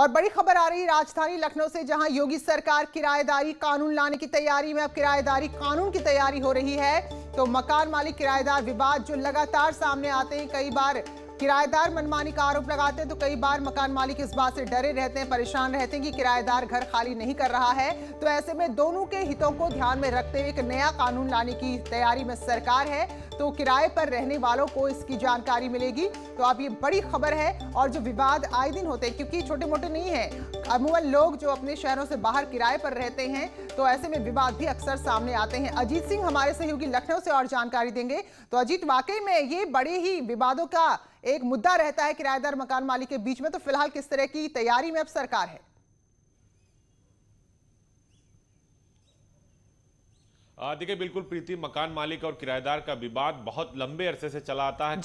और बड़ी खबर आ रही है राजधानी लखनऊ से, जहां योगी सरकार किराएदारी कानून लाने की तैयारी में। अब किराएदारी कानून की तैयारी हो रही है तो मकान मालिक किराएदार विवाद जो लगातार सामने आते हैं, कई बार किराएदार मनमानी का आरोप लगाते हैं तो कई बार मकान मालिक इस बात से डरे रहते हैं, परेशान रहते हैं कि किराएदार घर खाली नहीं कर रहा है। तो ऐसे में दोनों के हितों को ध्यान में रखते हुए एक नया कानून लाने की तैयारी में सरकार है, तो किराए पर रहने वालों को इसकी जानकारी मिलेगी। तो अब ये बड़ी खबर है और जो विवाद आए दिन होते हैं, क्योंकि छोटे मोटे नहीं है, अमूमन लोग जो अपने शहरों से बाहर किराए पर रहते हैं तो ऐसे में विवाद भी अक्सर सामने आते हैं। अजीत सिंह हमारे सहयोगी लखनऊ से और जानकारी देंगे। तो अजीत, वाकई में ये बड़े ही विवादों का एक मुद्दा रहता है किराएदार मकान मालिक के बीच में, तो फिलहाल किस तरह की तैयारी में अब सरकार है? देखिए, बिल्कुल प्रीति, मकान मालिक और किराएदार का विवाद बहुत लंबे अरसे से चला आता है।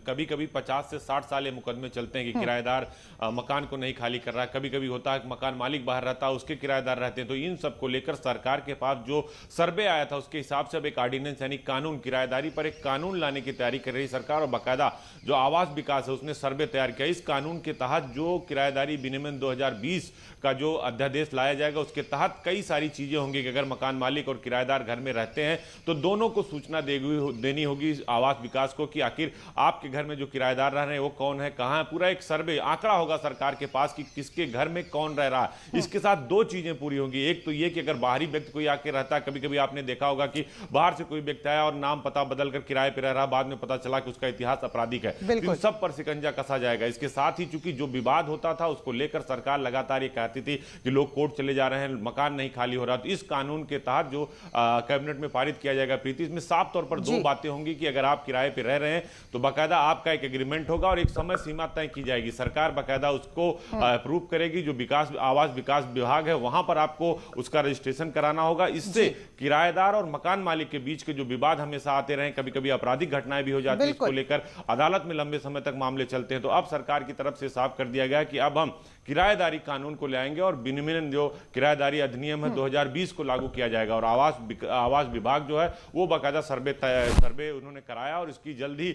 कभी कभी 50 से 60 साल ये मुकदमे चलते हैं कि किराएदार मकान को नहीं खाली कर रहा है। कभी कभी होता है कि मकान मालिक बाहर रहता है, उसके किराएदार रहते हैं। तो इन सब को लेकर सरकार के पास जो सर्वे आया था उसके हिसाब से अब एक ऑर्डिनेंस यानी कानून, किराएदारी पर एक कानून लाने की तैयारी कर रही सरकार। और बाकायदा जो आवास विकास है उसने सर्वे तैयार किया। इस कानून के तहत जो किराएदारी विनियमन 2020 का जो अध्यादेश लाया जाएगा उसके तहत कई सारी चीजें होंगी कि अगर मकान मालिक और किराएदार घर में रहते हैं तो दोनों को सूचना देनी होगी आवास विकास को कि आखिर आपके घर में जो किराएदार रह रहे हैं वो कौन है, कहां है। पूरा एक सर्वे आंकड़ा होगा सरकार के पास कि किसके घर में कौन रह रहा है। इसके साथ दो चीजें पूरी होंगी। एक तो ये कि अगर बाहरी व्यक्ति कोई आके रहता है, कभी कभी आपने देखा होगा कि बाहर से कोई व्यक्ति आया और नाम पता बदलकर किराए पर रह रहा, बाद में पता चला कि उसका इतिहास आपराधिक है, तो सब पर शिकंजा कसा जाएगा। इसके साथ ही चूंकि जो विवाद होता था उसको लेकर सरकार लगातार ये कहती थी कि लोग कोर्ट चले जा रहे हैं, मकान नहीं खाली हो रहा। तो इस कानून के तहत जो कैबिनेट में पारित किया जाएगा प्रीति, इसमें साफ तौर पर दो बातें होंगी कि अगर आप किराए पे रह रहे हैं तो बाकायदा आपका एक एग्रीमेंट होगा और एक समय सीमा तय की जाएगी। सरकार बाकायदा उसको अप्रूव करेगी। जो आवास विकास विभाग है वहां पर आपको उसका रजिस्ट्रेशन कराना होगा। इससे किराएदार और मकान मालिक के बीच के जो विवाद हमेशा आते रहे, कभी कभी आपराधिक घटनाएं भी हो जाती है, इसको लेकर अदालत में लंबे समय तक मामले चलते हैं। तो अब सरकार की तरफ से साफ कर दिया गया कि अब हम किराएदारी कानून को ले आएंगे और विनियमन जो किराएदारी अधिनियम है 2020 को लागू किया जाएगा। और आवास विभाग जो है वो बाकायदा सर्वे उन्होंने कराया और इसकी जल्द ही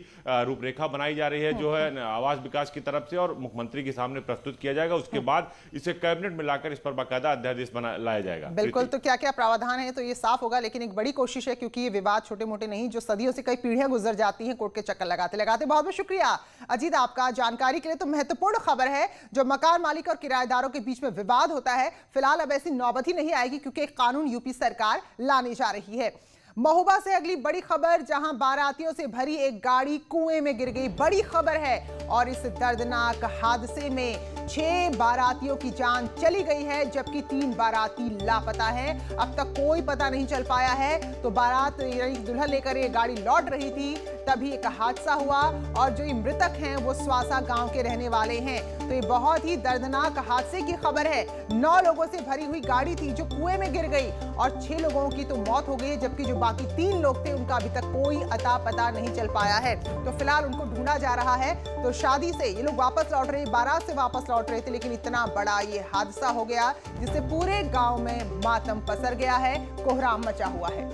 रूपरेखा बनाई जा रही है जो है आवास विकास की तरफ से, और मुख्यमंत्री के सामने प्रस्तुत किया जाएगा। उसके बाद इसे कैबिनेट में लाकर इस पर बाकायदा अध्यादेश लाया जाएगा। बिल्कुल, तो क्या क्या प्रावधान है तो ये साफ होगा, लेकिन एक बड़ी कोशिश है क्योंकि ये विवाद छोटे मोटे नहीं, जो सदियों से कई पीढ़ियां गुजर जाती हैं कोर्ट के चक्कर लगाते लगाते। बहुत बहुत शुक्रिया अजीत आपका जानकारी के लिए। तो महत्वपूर्ण खबर है, जो मकान मालिक और किराएदारों के बीच में विवाद होता है, फिलहाल अब ऐसी नौबत ही नहीं आएगी क्योंकि एक कानून यूपी सरकार लाने जा रही है। महोबा से अगली बड़ी खबर, जहां बारातियों से भरी एक गाड़ी कुएं में गिर गई। बड़ी खबर है और इस दर्दनाक हादसे में 6 बारातियों की जान चली गई है जबकि 3 बाराती लापता है। अब तक कोई पता नहीं चल पाया है। तो बारात यानी दुल्हन लेकर ये गाड़ी लौट रही थी, तभी एक हादसा हुआ और जो ये मृतक हैं वो स्वासा गांव के रहने वाले हैं। तो ये बहुत ही दर्दनाक हादसे की खबर है। 9 लोगों से भरी हुई गाड़ी थी जो कुएं में गिर गई और 6 लोगों की तो मौत हो गई, जबकि जो बाकी 3 लोग थे उनका अभी तक कोई अता पता नहीं चल पाया है। तो फिलहाल उनको ढूंढा जा रहा है। तो शादी से ये लोग वापस लौट रहे, बारात से वापस लौट रहे थे, लेकिन इतना बड़ा ये हादसा हो गया जिससे पूरे गांव में मातम पसर गया है, कोहराम मचा हुआ है।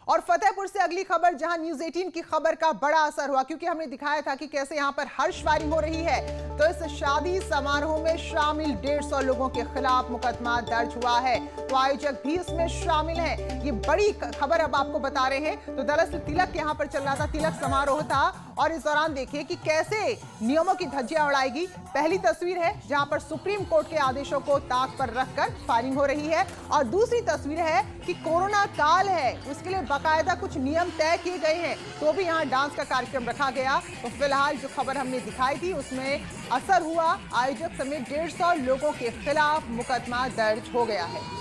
और फतेहपुर से अगली खबर, जहां न्यूज़ 18 की खबर का बड़ा असर हुआ, क्योंकि हमने दिखाया था कि कैसे यहां पर हर्ष फायरिंग हो रही है। तो इस शादी समारोह में शामिल 150 लोगों के खिलाफ मुकदमा दर्ज हुआ है। तो आयोजक भी इसमें शामिल हैं। ये बड़ी खबर अब आपको बता रहे हैं। तो दरअसल तिलक यहां पर चल रहा था, तिलक समारोह था और इस दौरान देखिए कि कैसे नियमों की धज्जियां उड़ाएगी। पहली तस्वीर है जहां पर सुप्रीम कोर्ट के आदेशों को ताक पर रखकर फायरिंग हो रही है, और दूसरी तस्वीर है कि कोरोना काल है, उसके लिए बाकायदा कुछ नियम तय किए गए हैं, तो भी यहाँ डांस का कार्यक्रम रखा गया। तो फिलहाल जो खबर हमने दिखाई थी उसमें असर हुआ, आयोजक समेत 150 लोगों के खिलाफ मुकदमा दर्ज हो गया है।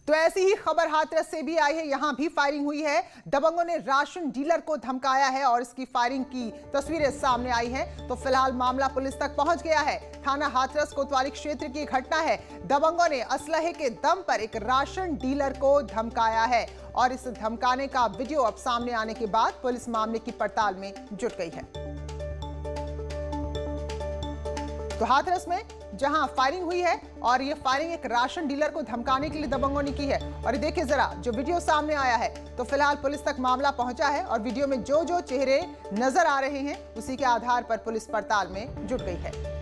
तो ऐसी ही खबर हाथरस से भी आई है, यहां भी फायरिंग हुई है। दबंगों ने राशन डीलर को धमकाया है और इसकी फायरिंग की तस्वीरें सामने आई हैं। तो फिलहाल मामला पुलिस तक पहुंच गया है। थाना हाथरस कोतवाली क्षेत्र की घटना है। दबंगों ने असलहे के दम पर एक राशन डीलर को धमकाया है और इस धमकाने का वीडियो अब सामने आने के बाद पुलिस मामले की पड़ताल में जुट गई है। तो हाथरस में जहां फायरिंग हुई है और ये फायरिंग एक राशन डीलर को धमकाने के लिए दबंगों ने की है। और ये देखिए जरा, जो वीडियो सामने आया है तो फिलहाल पुलिस तक मामला पहुंचा है और वीडियो में जो जो चेहरे नजर आ रहे हैं उसी के आधार पर पुलिस पड़ताल में जुट गई है।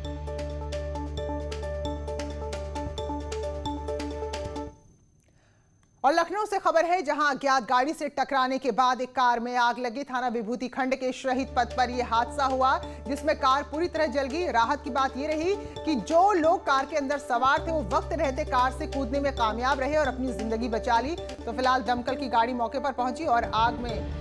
और लखनऊ से खबर है, जहां अज्ञात गाड़ी से टकराने के बाद एक कार में आग लगी। थाना विभूति खंड के शहीद पथ पर यह हादसा हुआ, जिसमें कार पूरी तरह जल गई। राहत की बात यह रही कि जो लोग कार के अंदर सवार थे वो वक्त रहते कार से कूदने में कामयाब रहे और अपनी जिंदगी बचा ली। तो फिलहाल दमकल की गाड़ी मौके पर पहुंची और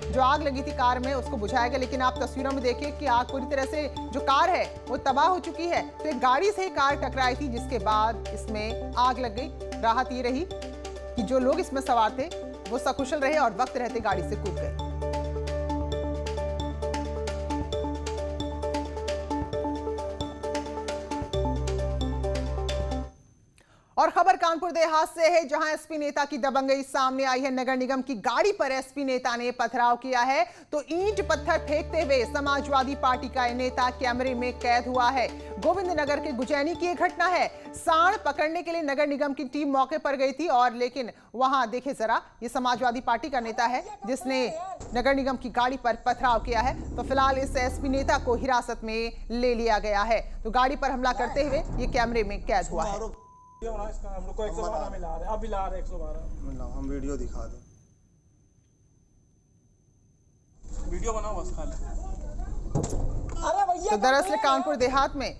जो आग लगी थी कार में उसको बुझाया गया। लेकिन आप तस्वीरों में देखिए कि आग पूरी तरह से जो कार है वो तबाह हो चुकी है। तो एक गाड़ी से कार टकराई थी, जिसके बाद इसमें आग लग गई। राहत ये रही कि जो लोग इसमें सवार थे वो सकुशल रहे और वक्त रहते गाड़ी से कूद गए। और खबर कानपुर देहात से है, जहां एसपी नेता की दबंगई सामने आई है। नगर निगम की गाड़ी पर एसपी नेता ने पथराव किया है तो ईंट पत्थर फेंकते हुए समाजवादी पार्टी का नेता कैमरे में कैद हुआ है। गोविंदनगर के गुजैनी की यह घटना है। सांड पकड़ने के लिए नगर निगम की टीम मौके पर गई थी और लेकिन वहां देखिए जरा, ये समाजवादी पार्टी का नेता है जिसने नगर निगम की गाड़ी पर पथराव किया है। तो फिलहाल इस एसपी नेता को हिरासत में ले लिया गया है। तो गाड़ी पर हमला करते हुए ये कैमरे में कैद हुआ है। हम लोग को 112 मिला रहे हैं, अब मिला रहे 112 मिला। हम वीडियो दिखा दें, वीडियो बनाओ बस खाली। तो दरअसल कानपुर देहात में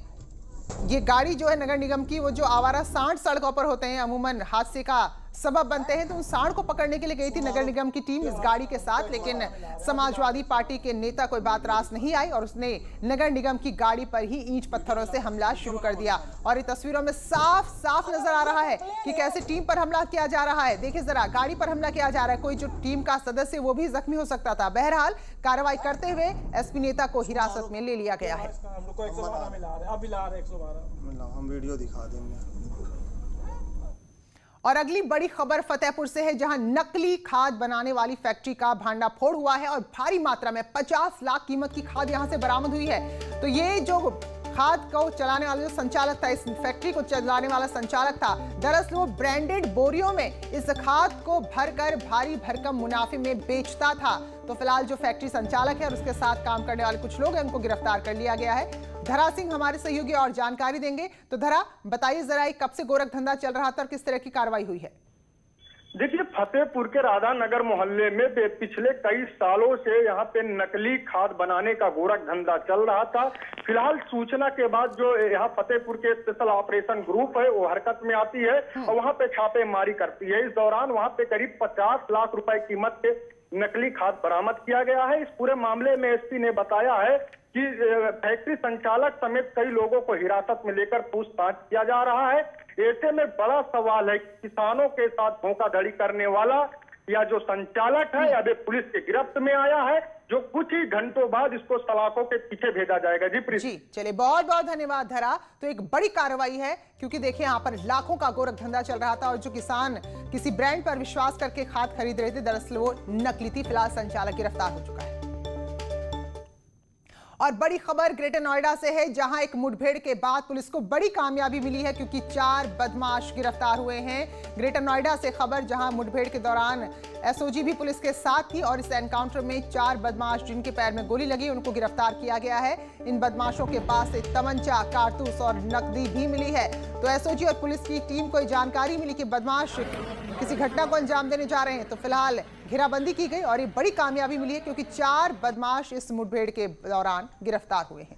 ये गाड़ी जो है नगर निगम की, वो जो आवारा सांड सड़कों पर होते हैं अमूमन हादसे का सबब बनते हैं, तो उन सांड को पकड़ने के लिए गई थी नगर निगम की टीम इस गाड़ी के साथ। लेकिन समाजवादी पार्टी के नेता कोई बात रास नहीं आई और उसने नगर निगम की गाड़ी पर ही ईंट पत्थरों से हमला शुरू कर दिया। और ये तस्वीरों में साफ साफ नजर आ रहा है कि कैसे टीम पर हमला किया जा रहा है। देखिए जरा, गाड़ी पर हमला किया जा रहा है, कोई जो टीम का सदस्य वो भी जख्मी हो सकता था। बहरहाल कार्रवाई करते हुए एसपी नेता को हिरासत में ले लिया गया है। हम लोग को 112 मिला रहे हैं, अब मिला रहे 112 मिला। हम वीडियो दिखा देंगे। और अगली बड़ी खबर फतेहपुर से है, जहां नकली खाद बनाने वाली फैक्ट्री का भांडाफोड़ हुआ है और भारी मात्रा में 50 लाख कीमत की खाद यहां से बरामद हुई है। तो ये जो खाद को चलाने वाला जो संचालक था, इस फैक्ट्री को चलाने वाला संचालक था, दरअसल वो ब्रांडेड बोरियों में इस खाद को भरकर भारी भरकम मुनाफे में बेचता था। तो फिलहाल जो फैक्ट्री संचालक है और उसके साथ काम करने वाले कुछ लोग हैं, उनको गिरफ्तार कर लिया गया है। धरा सिंह हमारे सहयोगी और जानकारी देंगे। तो धरा, बताइए जरा, कब से गोरख धंधा चल रहा था और किस तरह की कार्रवाई हुई है? देखिए, फतेहपुर के राधा नगर मोहल्ले में पिछले कई सालों से यहाँ पे नकली खाद बनाने का गोरख धंधा चल रहा था। फिलहाल सूचना के बाद जो यहाँ फतेहपुर के स्पेशल ऑपरेशन ग्रुप है वो हरकत में आती है और वहाँ पे छापेमारी करती है। इस दौरान वहाँ पे करीब 50 लाख रुपए कीमत के नकली खाद बरामद किया गया है। इस पूरे मामले में एसपी ने बताया है कि फैक्ट्री संचालक समेत कई लोगों को हिरासत में लेकर पूछताछ किया जा रहा है। ऐसे में बड़ा सवाल है, किसानों के साथ धोखाधड़ी करने वाला या जो संचालक है अभी पुलिस के गिरफ्त में आया है, जो कुछ ही घंटों बाद इसको सलाखों के पीछे भेजा जाएगा। जी चलिए, बहुत बहुत धन्यवाद धरा। तो एक बड़ी कार्रवाई है, क्योंकि देखिए यहाँ पर लाखों का गोरख धंधा चल रहा था और जो किसान किसी ब्रांड पर विश्वास करके खाद खरीद रहे थे, दरअसल वो नकली थी। फिलहाल संचालक गिरफ्तार हो चुका है। और बड़ी खबर ग्रेटर नोएडा से है, जहां एक मुठभेड़ के बाद पुलिस को बड़ी कामयाबी मिली है, क्योंकि 4 बदमाश गिरफ्तार हुए हैं। ग्रेटर नोएडा से खबर, जहां मुठभेड़ के दौरान एसओजी भी पुलिस के साथ थी और इस एनकाउंटर में 4 बदमाश जिनके पैर में गोली लगी उनको गिरफ्तार किया गया है। इन बदमाशों के पास से तमंचा, कारतूस और नकदी भी मिली है। तो एसओजी और पुलिस की टीम को जानकारी मिली कि बदमाश किसी घटना को अंजाम देने जा रहे हैं। तो फिलहाल घेराबंदी की गई और ये बड़ी कामयाबी मिली है, क्योंकि 4 बदमाश इस मुठभेड़ के दौरान गिरफ्तार हुए हैं।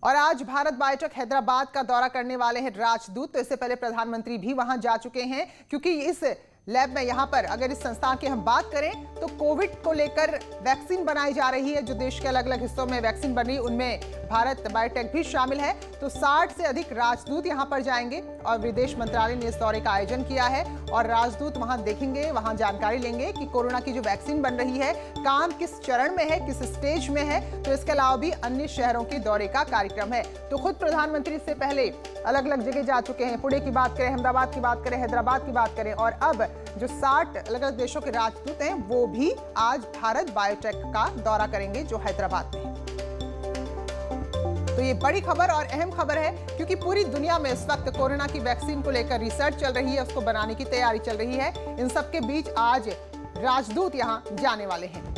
और आज भारत बायोटेक हैदराबाद का दौरा करने वाले हैं राजदूत। तो इससे पहले प्रधानमंत्री भी वहां जा चुके हैं, क्योंकि इस लैब में यहाँ पर अगर इस संस्थान की हम बात करें तो कोविड को लेकर वैक्सीन बनाई जा रही है। जो देश के अलग अलग हिस्सों में वैक्सीन बन रही है उनमें भारत बायोटेक भी शामिल है। तो 60 से अधिक राजदूत यहाँ पर जाएंगे और विदेश मंत्रालय ने इस दौरे का आयोजन किया है और राजदूत वहां देखेंगे, वहां जानकारी लेंगे कि कोरोना की जो वैक्सीन बन रही है काम किस चरण में है, किस स्टेज में है। तो इसके अलावा भी अन्य शहरों के दौरे का कार्यक्रम है। तो खुद प्रधानमंत्री से पहले अलग अलग जगह जा चुके हैं। पुणे की बात करें, अहमदाबाद की बात करें, हैदराबाद की बात करें और अब जो 60 अलग अलग देशों के राजदूत हैं वो भी आज भारत बायोटेक का दौरा करेंगे जो हैदराबाद में है। तो ये बड़ी खबर और अहम खबर है क्योंकि पूरी दुनिया में इस वक्त कोरोना की वैक्सीन को लेकर रिसर्च चल रही है, उसको बनाने की तैयारी चल रही है। इन सब के बीच आज राजदूत यहां जाने वाले हैं।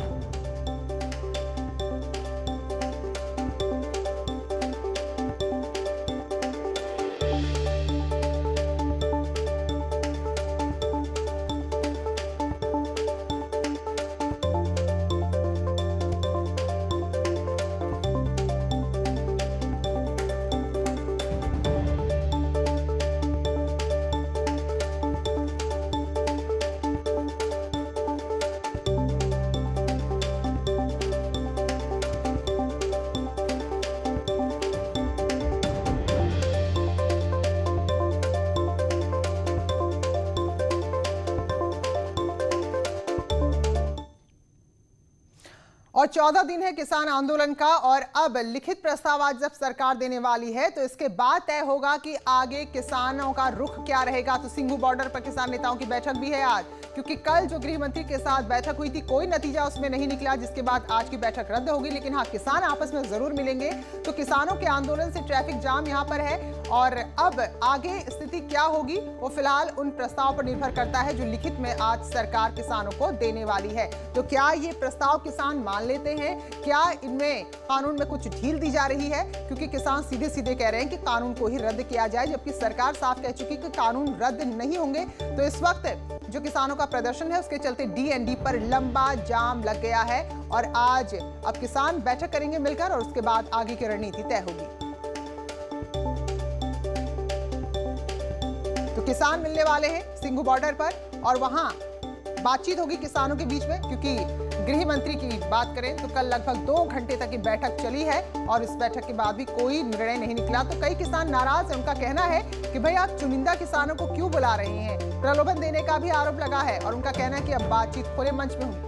और 14 दिन है किसान आंदोलन का और अब लिखित प्रस्ताव आज जब सरकार देने वाली है तो इसके बाद तय होगा कि आगे किसानों का रुख क्या रहेगा। तो सिंघू बॉर्डर पर किसान नेताओं की बैठक भी है आज, क्योंकि कल जो गृह मंत्री के साथ बैठक हुई थी कोई नतीजा उसमें नहीं निकला, जिसके बाद आज की बैठक रद्द होगी। लेकिन हाँ, किसान आपस में जरूर मिलेंगे। तो किसानों के आंदोलन से ट्रैफिक जाम यहाँ पर है और अब आगे स्थिति क्या होगी वो फिलहाल उन प्रस्ताव पर निर्भर करता है जो लिखित में आज सरकार किसानों को देने वाली है। तो क्या ये प्रस्ताव किसान मान लेते हैं? क्या इनमें कानून में कुछ ढील दी जा रही है? क्योंकि किसान सीधे सीधे कह रहे हैं कि कानून को ही रद्द किया जाए, जबकि सरकार साफ कह चुकी कि कानून रद्द नहीं होंगे। तो इस वक्त जो किसानों का प्रदर्शन है उसके चलते डीएनडी पर लंबा जाम लग गया है और आज अब किसान बैठक करेंगे मिलकर और उसके बाद आगे की रणनीति तय होगी। तो किसान मिलने वाले हैं सिंघू बॉर्डर पर और वहां बातचीत होगी किसानों के बीच में, क्योंकि गृह मंत्री की बात करें तो कल लगभग 2 घंटे तक की बैठक चली है और इस बैठक के बाद भी कोई निर्णय नहीं निकला। तो कई किसान नाराज हैं। उनका कहना है कि भाई आप चुनिंदा किसानों को क्यों बुला रहे हैं, प्रलोभन देने का भी आरोप लगा है और उनका कहना है कि अब बातचीत खुले मंच में होगी।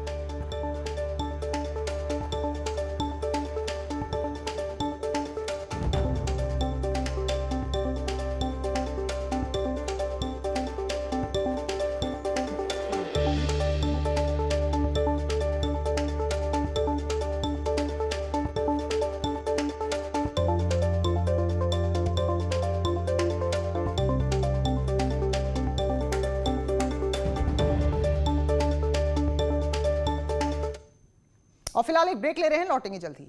और फिलहाल एक ब्रेक ले रहे हैं, लौटेंगे जल्द ही।